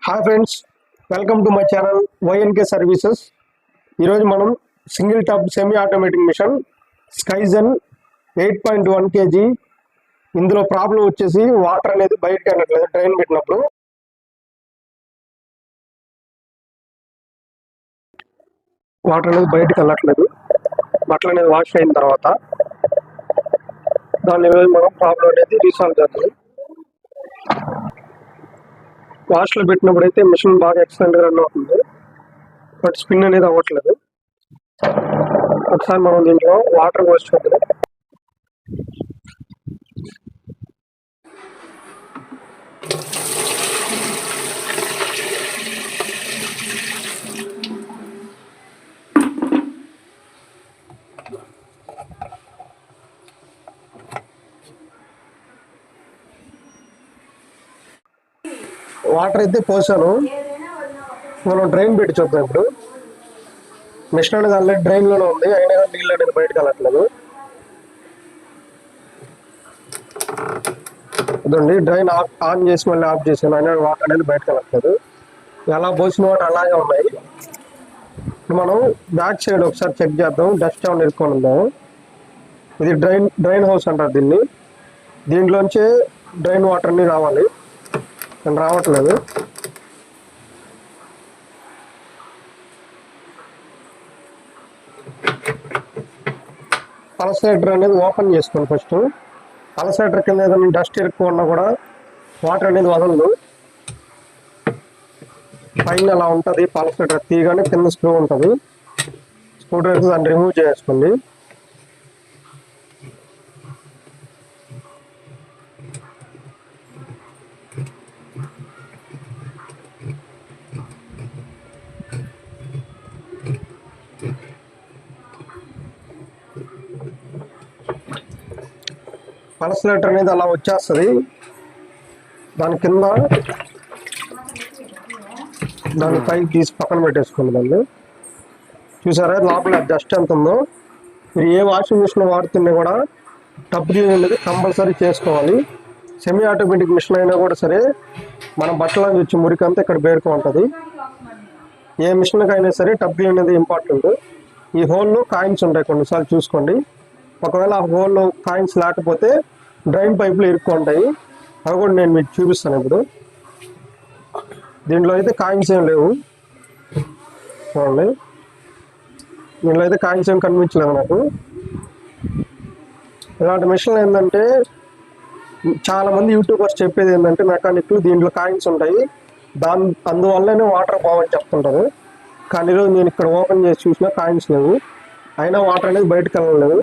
Hi friends, welcome to my channel YNK services. ఈరోజు మనం single top semi automatic machine Skyzen 8.1 kg. ఇందులో problem వచ్చేసి water అనేది బయటకు వెళ్ళట్లేదు. డ్రైన్ పెట్టినప్పుడు వాటర్ అనేది బయటకు వెళ్ళట్లేదు. బట్టలు అనేది వాష్ అయిన తర్వాత దాని మనం ప్రాబ్లం అనేది రీసాల్వ్ చేద్దాం. వాష్లో పెట్టినప్పుడు అయితే మిషన్ బాగా ఎక్సలెంట్గా రన్ అవుతుంది, బట్ స్పిన్ అనేది అవ్వట్లేదు. ఒకసారి మనం దీంట్లో వాటర్ పోసుకోవాలి. వాటర్ అయితే పోసాను. మనం డ్రైన్ పెట్టి చూద్దాం. ఇప్పుడు మిషన్ అనేది ఆల్రెడీ డ్రైన్లోనే ఉంది, అయినా కానీ నీళ్ళు అనేది బయటకు వెళ్ళట్లేదు. ఇదండి, డ్రైన్ ఆన్ చేసి మళ్ళీ ఆఫ్ చేసాను, అయినా వాటర్ అనేది బయటకు వెళ్ళట్లేదు. ఎలా పోసిన వాటర్ అలాగే ఉన్నాయి. ఇప్పుడు మనం బ్యాక్ సైడ్ ఒకసారి చెక్ చేద్దాం. డస్ట్ ఏమైనా ఇరుక్కొని ఉందాం. ఇది డ్రైన్ హౌస్ అంటారు దీన్ని. దీంట్లోంచి డ్రైన్ వాటర్ అన్ని రావాలి, కానీ రావట్లేదు. పల్సరేటర్ అనేది ఓపెన్ చేసుకోండి. ఫస్ట్ పల్సరేటర్ కింద ఏదైనా డస్ట్ ఇరుక్కున్నా కూడా వాటర్ అనేది వదలదు. పైన అలా ఉంటుంది పల్సరేటర్ తీయగానే, కింద స్క్రూ ఉంటుంది. స్క్రూ డ్రైవర్ దాన్ని రిమూవ్ చేసుకోండి. పల్సరేటర్ అనేది అలా వచ్చేస్తుంది. దాని కింద దాని పైకి తీసి పక్కన పెట్టేసుకోండి. దాన్ని చూసారా, లోపల డస్ట్ ఎంత ఉందో. మీరు ఏ వాషింగ్ మిషన్ వాడుతున్నా కూడా టబ్ క్లీన్ అనేది కంపల్సరీ చేసుకోవాలి. సెమీ ఆటోమేటిక్ మిషన్ అయినా కూడా సరే, మన బట్టలను వచ్చి మురికి అంతా ఇక్కడ బేరుకు ఉంటుంది. ఏ మిషన్కి అయినా సరే టబ్ క్లీన్ అనేది ఇంపార్టెంట్. ఈ హోల్లో కాయిన్స్ ఉంటాయి, కొన్నిసార్లు చూసుకోండి. ఒకవేళ ఆ హోల్లో కాయిన్స్ లేకపోతే డ్రైన్ పైపులు ఇరుక్కుంటాయి. అవి కూడా నేను మీకు చూపిస్తాను. ఇప్పుడు దీంట్లో అయితే కాయిన్స్ ఏం లేవు చూడండి. దీంట్లో అయితే కాయిన్స్ ఏం కనిపించలేదు నాకు. ఇలాంటి మిషన్లు ఏంటంటే, చాలామంది యూట్యూబర్స్ చెప్పేది ఏంటంటే, మెకానిక్లు దీంట్లో కాయిన్స్ ఉంటాయి, అందువల్లనే వాటర్ పోవని చెప్తుంటారు. కానీ ఈరోజు నేను ఇక్కడ ఓపెన్ చేసి చూసినా కాయిన్స్ లేవు, అయినా వాటర్ అనేది బయటకు వెళ్ళలేదు.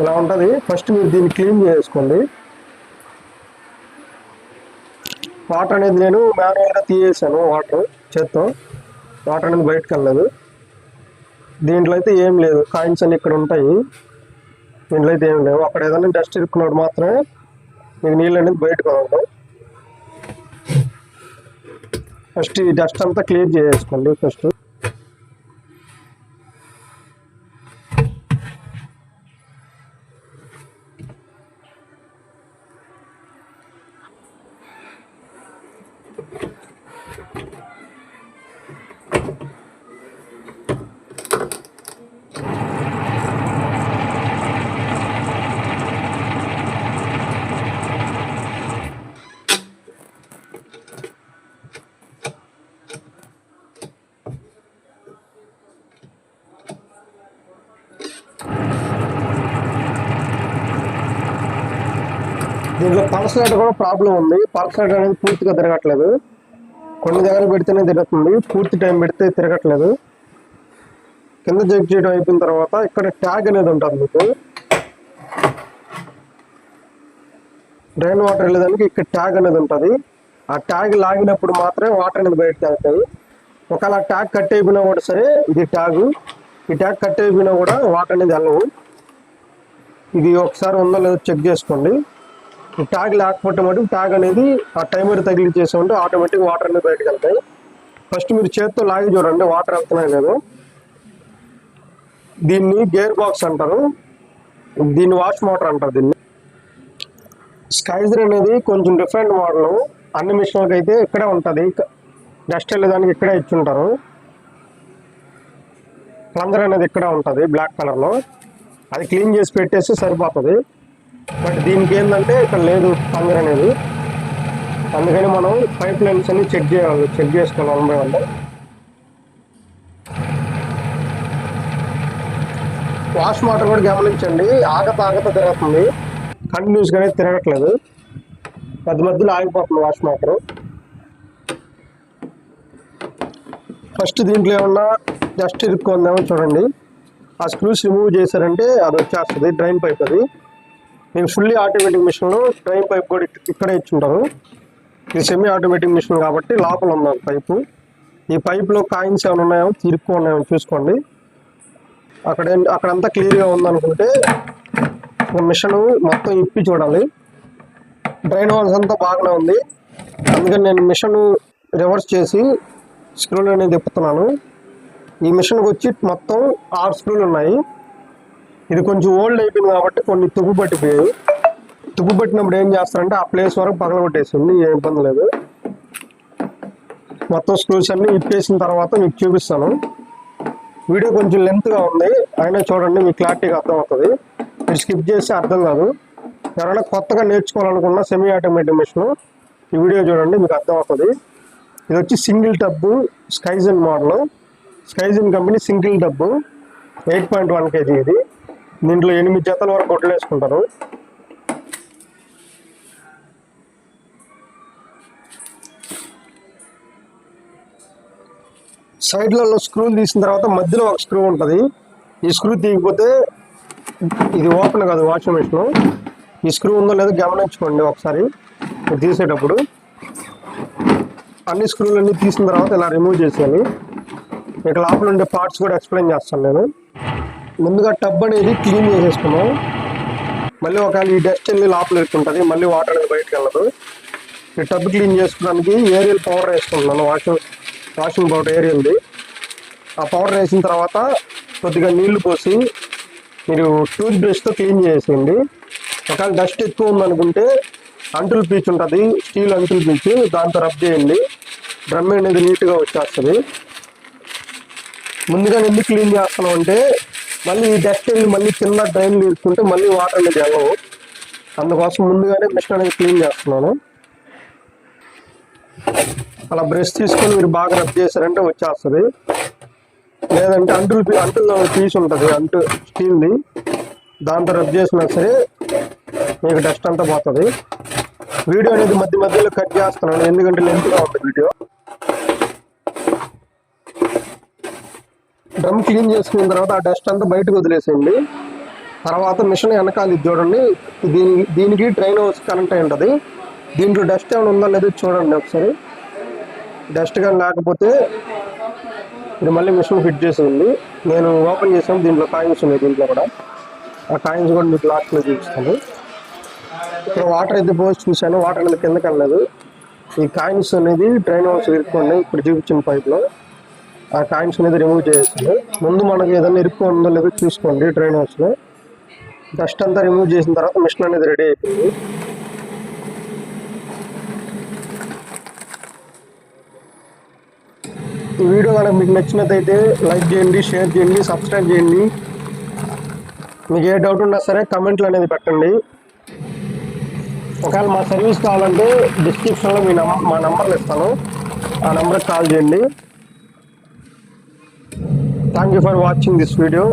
ఇలా ఉంటుంది. ఫస్ట్ మీరు దీన్ని క్లీన్ చేసుకోండి. వాటర్ అనేది నేను మాన్యువల్గా తీసేసాను. వాటర్ చేత్తో వాటర్ అనేది బయటకు వెళ్ళలేదు. దీంట్లో అయితే ఏం లేదు, కాయిన్స్ అన్ని ఇక్కడ ఉంటాయి. దీంట్లో అయితే ఏం లేవు. అక్కడ ఏదైనా డస్ట్ ఇరుక్కున్నాడు మాత్రమే మీకు నీళ్ళు అనేది బయటకు రావడం. ఫస్ట్ ఈ డస్ట్ అంతా క్లియర్ చేసుకోండి. ఫస్ట్ దీంట్లో పల్సరేటర్ కూడా ప్రాబ్లం ఉంది. పల్సరేటర్ అనేది పూర్తిగా తిరగట్లేదు. కొన్ని దగ్గర పెడితేనే తిరుగుతుంది, పూర్తి టైం పెడితే తిరగట్లేదు. కింద చెక్ చేయడం అయిపోయిన తర్వాత ఇక్కడ ట్యాగ్ అనేది ఉంటుంది. మీకు డ్రైన్ వాటర్ వెళ్ళేదానికి ఇక్కడ ట్యాగ్ అనేది ఉంటుంది. ఆ ట్యాగ్ లాగినప్పుడు మాత్రమే వాటర్ అనేది బయటకు వెళ్తాయి. ఒకవేళ ట్యాగ్ కట్ అయిపోయినా కూడా సరే, ఇది ట్యాగ్, ఈ ట్యాగ్ కట్ అయిపోయినా కూడా వాటర్ అనేది వెళ్ళవు. ఇది ఒకసారి ఉందో లేదో చెక్ చేసుకోండి. ట్యాగ్ లేకపోతే మటు ట్యాగ్ అనేది ఆ టైమర్ తగిలించేసామంటే ఆటోమేటిక్ వాటర్ అనేది బయటకు వెళ్తాయి. ఫస్ట్ మీరు చేత్తో లాగి చూడండి వాటర్ వెళ్తున్నాయి లేదు. దీన్ని గేర్ బాక్స్ అంటారు, దీన్ని వాష్ మోటార్ అంటారు. దీన్ని స్కైజర్ అనేది కొంచెం డిఫరెంట్ మోడల్. అన్ని మిషన్లకి అయితే ఇక్కడే ఉంటుంది, డస్ట్ వెళ్ళేదానికి ఇక్కడే ఇచ్చుంటారు. ప్లంజర్ అనేది ఇక్కడే ఉంటుంది బ్లాక్ కలర్లో, అది క్లీన్ చేసి పెట్టేసి సరిపోతుంది. బట్ దీనికి ఏంటంటే ఇక్కడ లేదు ప్లంజర్ అనేది, అందుకని మనం పైప్ లైన్స్ అన్ని చెక్ చేసుకోవాలి 1 by 1. వాష్ మోటార్ కూడా గమనించండి, ఆగత తిరుగుతుంది, కంటిన్యూస్గానే తిరగట్లేదు, మధ్యలో ఆగిపోతుంది వాష్ మోటారు. ఫస్ట్ దీంట్లో ఏమన్నా డస్ట్ ఇరుక్కుందామో చూడండి, ఆ స్క్రూస్ రిమూవ్ చేశారంటే అది వచ్చేస్తుంది డ్రైన్ పైప్. అది మీకు ఫుల్లీ ఆటోమేటిక్ మిషన్లో డ్రైన్ పైప్ కూడా ఇక్కడే ఇచ్చుంటారు. ఇది సెమీ ఆటోమేటిక్ మిషన్ కాబట్టి లోపల ఉంది పైపు. ఈ పైప్లో కాయిన్స్ ఏమైనా ఉన్నాయో ఇరుక్కున్నాయో చూసుకోండి. అక్కడంతా క్లియర్గా ఉందనుకుంటే మిషన్ మొత్తం ఇప్పి చూడాలి. డ్రైన్ హోల్స్ అంతా బాగానే ఉంది, అందుకని నేను మిషన్ రివర్స్ చేసి స్క్రూలు అనేది తిప్పుతున్నాను. ఈ మిషన్కి వచ్చి మొత్తం 6 స్క్రూలు ఉన్నాయి. ఇది కొంచెం ఓల్డ్ అయిపోయింది కాబట్టి కొన్ని తుప్పు పట్టిపోయాయి. తుప్పు పట్టినప్పుడు ఏం చేస్తారంటే ఆ ప్లేస్ వరకు పగలగొట్టేసింది, ఏ ఇబ్బంది లేదు. మొత్తం స్క్రూస్ అన్ని ఇప్పేసిన తర్వాత మీకు చూపిస్తాను. వీడియో కొంచెం లెంత్గా ఉంది, అయినా చూడండి మీకు క్లారిటీగా అర్థమవుతుంది. మీరు స్కిప్ చేస్తే అర్థం కాదు. ఎవరైనా కొత్తగా నేర్చుకోవాలనుకున్న సెమీ ఆటోమేటిక్ మిషన్ ఈ వీడియో చూడండి, మీకు అర్థమవుతుంది. ఇది వచ్చి single tub Skyzen model, Skyzen company single tub 8.1 kg. ఇది దీంట్లో 8 జతల వరకు గొడ్డలు వేసుకుంటారు. సైడ్లలో స్క్రూలు తీసిన తర్వాత మధ్యలో ఒక స్క్రూ ఉంటుంది. ఈ స్క్రూ తీయకపోతే ఇది ఓపెన్ కాదు వాషింగ్ మిషన్. ఈ స్క్రూ ఉందో లేదో గమనించుకోండి ఒకసారి తీసేటప్పుడు. అన్ని స్క్రూలన్నీ తీసిన తర్వాత ఇలా రిమూవ్ చేసేయాలి. ఇక లోపల ఉండే పార్ట్స్ కూడా ఎక్స్ప్లెయిన్ చేస్తాను నేను. ముందుగా టబ్ అనేది క్లీన్ చేసేసుకున్నాం. మళ్ళీ ఒకవేళ ఈ డస్ట్ వెళ్ళి లోపల ఇరుక్కుంటుంది, మళ్ళీ వాటర్ అనేది బయటకు వెళ్ళదు. ఈ టబ్ క్లీన్ చేసుకోవడానికి ఏరియల్ పౌడర్ వేసుకుంటున్నాను, వాషింగ్ పౌడర్ ఏరియల్ది. ఆ పౌడర్ వేసిన తర్వాత కొద్దిగా నీళ్లు పోసి మీరు టూత్ బ్రష్తో క్లీన్ చేసేయండి. ఒకవేళ డస్ట్ ఎక్కువ ఉందనుకుంటే అంటులు పీచు ఉంటుంది, స్టీల్ అంటులు పీచు, దాంతో రబ్ చేయండి. డ్రమ్ అనేది నీట్గా వచ్చేస్తుంది. ముందుగా ఎందుకు క్లీన్ చేస్తున్నాం అంటే మళ్ళీ ఈ డస్ట్ వెళ్ళి మళ్ళీ కింద డ్రైన్లు ఇరుక్కుంటే మళ్ళీ వాటర్ అనేది వెళ్ళవు. అందుకోసం ముందుగానే మిషన్ అనేది క్లీన్ చేస్తున్నాను. అలా బ్రష్ తీసుకొని మీరు బాగా రబ్ చేశారంటే వచ్చేస్తుంది. లేదంటే అంటుల్లో పీస్ ఉంటుంది స్టీల్ది, దాంతో రబ్ చేసినా సరే మీకు డస్ట్ అంతా పోతుంది. వీడియో అనేది మధ్యలో కట్ చేస్తున్నాను ఎందుకంటే లెంత్గా ఉంటుంది వీడియో. డ్రమ్ క్లీన్ చేసుకున్న తర్వాత ఆ డస్ట్ అంతా బయటకు వదిలేసేయండి. తర్వాత మిషన్ వెనకాల ఇది చూడండి, దీనికి డ్రైన్ హౌస్ కనెక్ట్ అయి ఉంటుంది. దీంట్లో డస్ట్ ఏమైనా ఉందా లేదో చూడండి ఒకసారి. డస్ట్ కానీ లేకపోతే ఇది మళ్ళీ మిషన్ ఫిట్ చేసేయండి. నేను ఓపెన్ చేసాను, దీంట్లో కాయిన్స్ ఉన్నాయి. దీంట్లో కూడా ఆ కాయిన్స్ కూడా మీకు లాస్ట్లో చూపిస్తాను. ఇక్కడ వాటర్ అయితే పోసి చూశాను, వాటర్ అనేది కిందకి వెళ్ళలేదు. ఈ కాయిన్స్ అనేది డ్రైన్ హౌస్ ఇరుక్కోండి, ఇప్పుడు చూపించిన పైప్లో ఆ కాయిన్స్ అనేది రిమూవ్ చేసేది. ముందు మనకి ఏదైనా ఇరుక్కు ఉందో లేదో చూసుకోండి. డ్రైన్ హౌస్లో డస్ట్ అంతా రిమూవ్ చేసిన తర్వాత మిషన్ అనేది రెడీ అయిపోయింది. ఈ వీడియో కనుక మీకు నచ్చినట్టయితే లైక్ చేయండి, షేర్ చేయండి, సబ్స్క్రైబ్ చేయండి. మీకు ఏ డౌట్ ఉన్నా సరే కమెంట్లు అనేది పెట్టండి. ఒకవేళ మా సర్వీస్ కావాలంటే డిస్క్రిప్షన్లో మా నంబర్లు ఇస్తాను, ఆ నెంబర్కి కాల్ చేయండి. Thank you for watching this video.